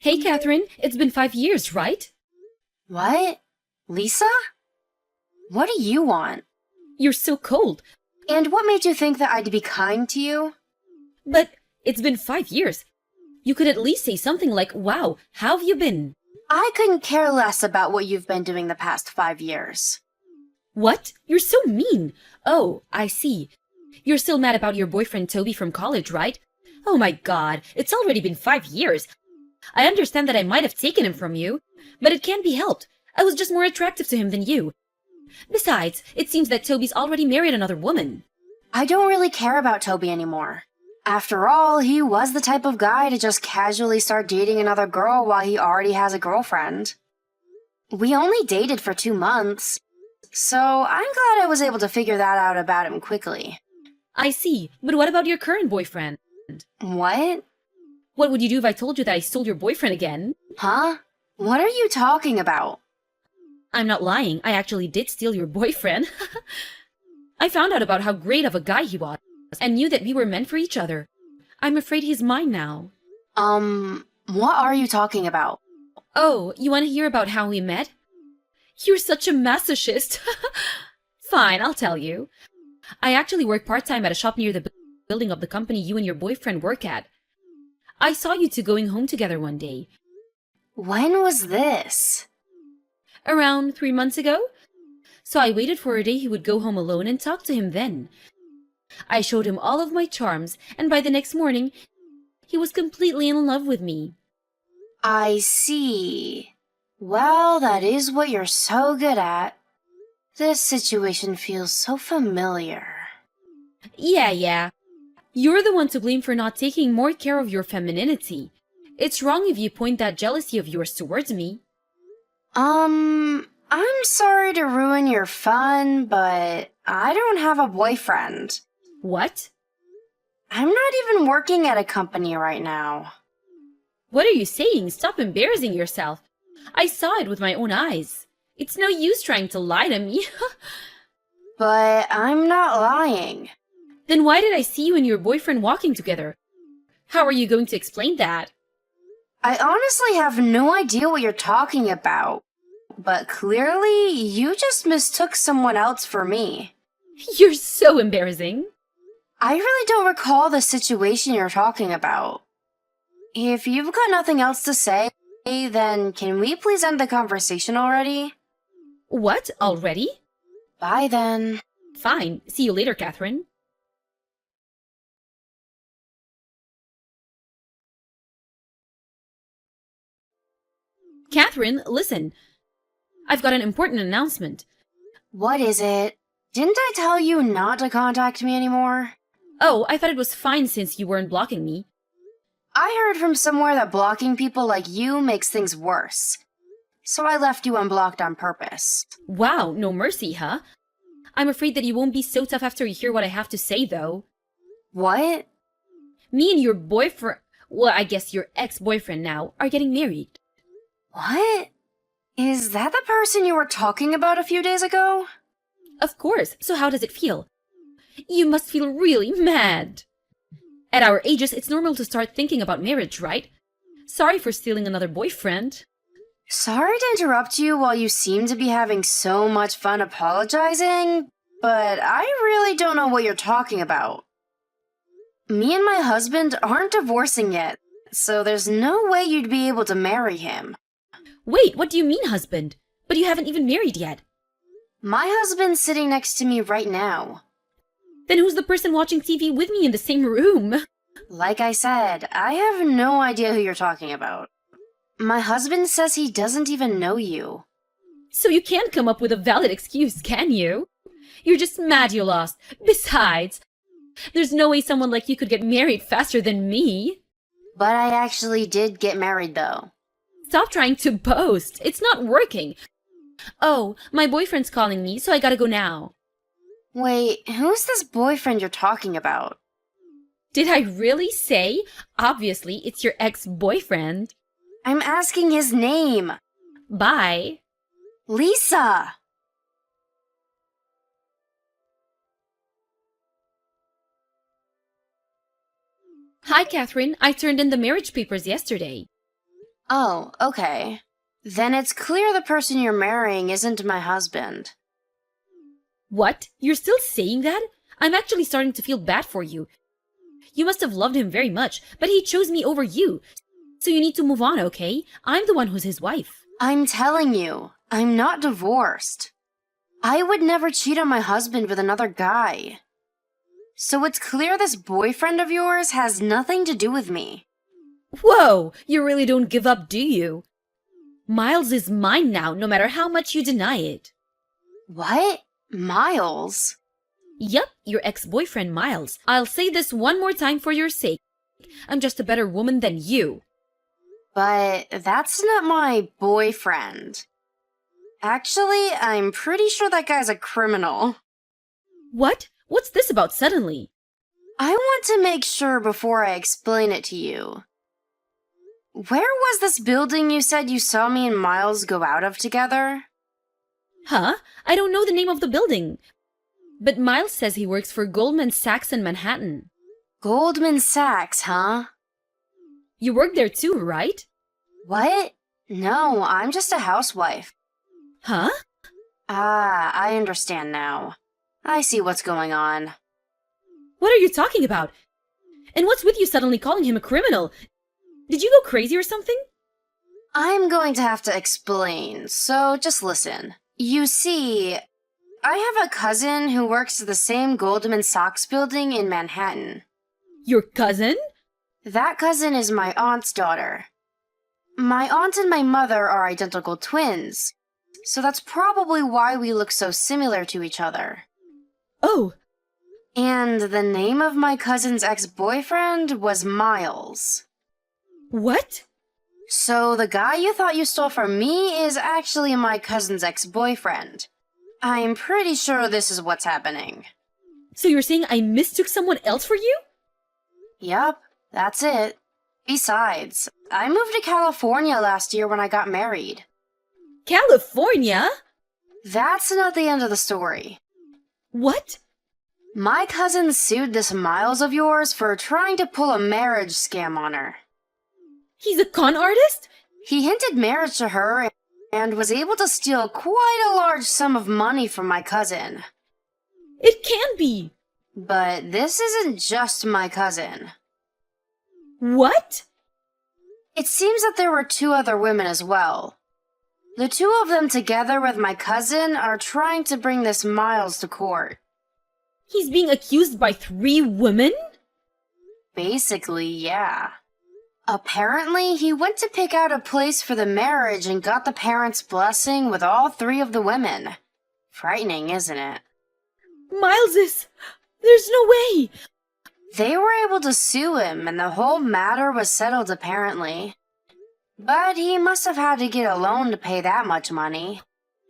Hey, Catherine, it's been 5 years, right? What? Lisa? What do you want? You're so cold. And what made you think that I'd be kind to you? But it's been 5 years. You could at least say something like, wow, how have you been? I couldn't care less about what you've been doing the past 5 years. What? You're so mean. Oh, I see. You're still mad about your boyfriend Toby from college, right? Oh my god, it's already been 5 years. I understand that I might have taken him from you, but it can't be helped. I was just more attractive to him than you. Besides, it seems that Toby's already married another woman. I don't really care about Toby anymore. After all, he was the type of guy to just casually start dating another girl while he already has a girlfriend. We only dated for 2 months, so I'm glad I was able to figure that out about him quickly. I see, but what about your current boyfriend? What? What would you do if I told you that I stole your boyfriend again? Huh? What are you talking about? I'm not lying, I actually did steal your boyfriend. I found out about how great of a guy he was, and knew that we were meant for each other. I'm afraid he's mine now. What are you talking about? Oh, you want to hear about how we met? You're such a masochist. Fine, I'll tell you. I actually work part-time at a shop near the building of the company you and your boyfriend work at. I saw you two going home together one day. When was this? Around 3 months ago? So I waited for a day he would go home alone and talk to him then. I showed him all of my charms, and by the next morning, he was completely in love with me. I see. Well, that is what you're so good at. This situation feels so familiar. Yeah. You're the one to blame for not taking more care of your femininity. It's wrong if you point that jealousy of yours towards me. I'm sorry to ruin your fun, but I don't have a boyfriend. What? I'm not even working at a company right now. What are you saying? Stop embarrassing yourself. I saw it with my own eyes. It's no use trying to lie to me. But I'm not lying. Then why did I see you and your boyfriend walking together? How are you going to explain that? I honestly have no idea what you're talking about. But clearly, you just mistook someone else for me. You're so embarrassing. I really don't recall the situation you're talking about. If you've got nothing else to say, then can we please end the conversation already? What? Already? Bye then. Fine. See you later, Catherine. Catherine, listen. I've got an important announcement. What is it? Didn't I tell you not to contact me anymore? Oh, I thought it was fine since you weren't blocking me. I heard from somewhere that blocking people like you makes things worse. So I left you unblocked on purpose. Wow, no mercy, huh? I'm afraid that you won't be so tough after you hear what I have to say, though. What? Me and your boyfriend, well, I guess your ex-boyfriend now, are getting married. What? Is that the person you were talking about a few days ago? Of course, so how does it feel? You must feel really mad. At our ages, it's normal to start thinking about marriage, right? Sorry for stealing another boyfriend. Sorry to interrupt you while you seem to be having so much fun apologizing, but I really don't know what you're talking about. Me and my husband aren't divorcing yet, so there's no way you'd be able to marry him. Wait, what do you mean, husband? But you haven't even married yet. My husband's sitting next to me right now. Then who's the person watching TV with me in the same room? Like I said, I have no idea who you're talking about. My husband says he doesn't even know you. So you can't come up with a valid excuse, can you? You're just mad you lost. Besides, there's no way someone like you could get married faster than me. But I actually did get married, though. Stop trying to boast. It's not working. Oh, my boyfriend's calling me, so I gotta go now. Wait, who's this boyfriend you're talking about? Did I really say? Obviously, it's your ex-boyfriend. I'm asking his name. Bye. Lisa! Hi, Catherine. I turned in the marriage papers yesterday. Oh, okay. Then it's clear the person you're marrying isn't my husband. What? You're still saying that? I'm actually starting to feel bad for you. You must have loved him very much, but he chose me over you. So you need to move on, okay? I'm the one who's his wife. I'm telling you, I'm not divorced. I would never cheat on my husband with another guy. So it's clear this boyfriend of yours has nothing to do with me. Whoa! You really don't give up, do you? Miles is mine now, no matter how much you deny it. What? Miles? Yup, your ex-boyfriend Miles. I'll say this one more time for your sake. I'm just a better woman than you. But that's not my boyfriend. Actually, I'm pretty sure that guy's a criminal. What? What's this about suddenly? I want to make sure before I explain it to you. Where was this building you said you saw me and Miles go out of together? Huh? I don't know the name of the building. But Miles says he works for Goldman Sachs in Manhattan. Goldman Sachs, huh? You work there too, right? What? No, I'm just a housewife. Huh? Ah, I understand now. I see what's going on. What are you talking about? And what's with you suddenly calling him a criminal? Did you go crazy or something? I'm going to have to explain, so just listen. You see, I have a cousin who works at the same Goldman Sachs building in Manhattan. Your cousin? That cousin is my aunt's daughter. My aunt and my mother are identical twins, so that's probably why we look so similar to each other. Oh, And the name of my cousin's ex-boyfriend was Miles. what? So the guy you thought you stole from me is actually my cousin's ex-boyfriend. I'm pretty sure this is what's happening. So you're saying I mistook someone else for you? Yup, that's it. Besides, I moved to California last year when I got married. California? That's not the end of the story. What? My cousin sued this Miles of yours for trying to pull a marriage scam on her. He's a con artist? He hinted marriage to her and was able to steal quite a large sum of money from my cousin. It can be. But this isn't just my cousin. What? It seems that there were two other women as well. The two of them together with my cousin are trying to bring this Miles to court. He's being accused by 3 women? Basically, yeah. Apparently, he went to pick out a place for the marriage and got the parents' blessing with all 3 of the women. Frightening, isn't it? Miles is... There's no way! They were able to sue him, and the whole matter was settled apparently. But he must have had to get a loan to pay that much money.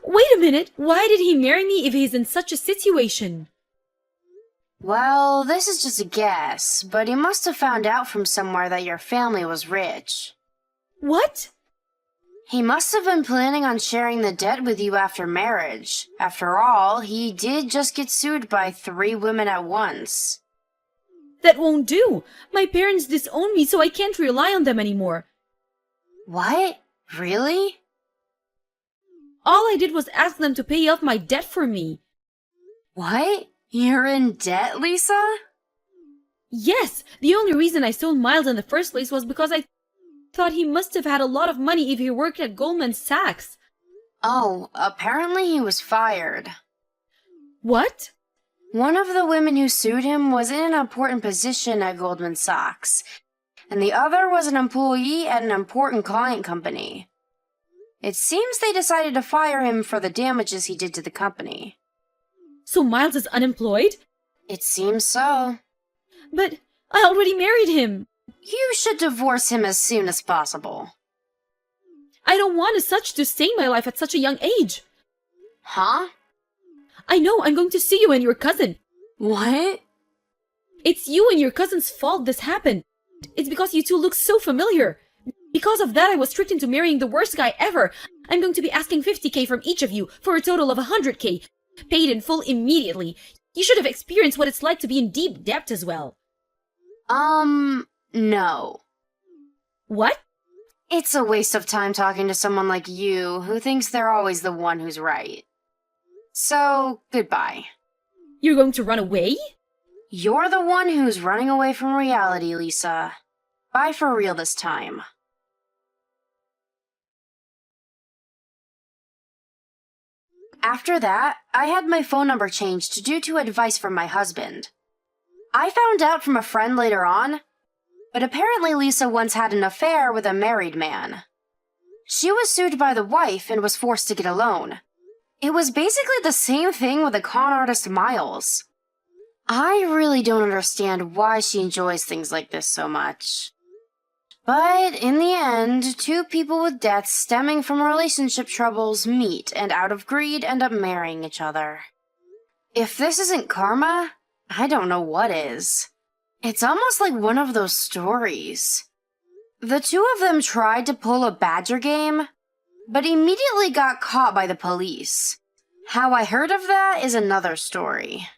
Wait a minute, why did he marry me if he's in such a situation? Well, this is just a guess, but he must have found out from somewhere that your family was rich. What? He must have been planning on sharing the debt with you after marriage. After all, he did just get sued by 3 women at once. That won't do. My parents disown me, so I can't rely on them anymore. What? Really? All I did was ask them to pay off my debt for me. What? You're in debt, Lisa? Yes, the only reason I stole Miles in the first place was because I thought he must have had a lot of money if he worked at Goldman Sachs. Oh, apparently he was fired. What? One of the women who sued him was in an important position at Goldman Sachs, and the other was an employee at an important client company. It seems they decided to fire him for the damages he did to the company. So Miles is unemployed? It seems so. But I already married him. You should divorce him as soon as possible. I don't want as such to stay in my life at such a young age. Huh? I know I'm going to sue you and your cousin. What? It's you and your cousin's fault this happened. It's because you two look so familiar. Because of that, I was tricked into marrying the worst guy ever. I'm going to be asking 50K from each of you for a total of 100K. Paid in full immediately. You should have experienced what it's like to be in deep debt as well. No. What? It's a waste of time talking to someone like you who thinks they're always the one who's right. So, goodbye. You're going to run away? You're the one who's running away from reality, Lisa. Bye for real this time. After that, I had my phone number changed due to advice from my husband. I found out from a friend later on, but apparently Lisa once had an affair with a married man. She was sued by the wife and was forced to get a loan. It was basically the same thing with the con artist Miles. I really don't understand why she enjoys things like this so much. But in the end, two people with deaths stemming from relationship troubles meet and out of greed end up marrying each other. If this isn't karma, I don't know what is. It's almost like one of those stories. The two of them tried to pull a Badger game, but immediately got caught by the police. How I heard of that is another story.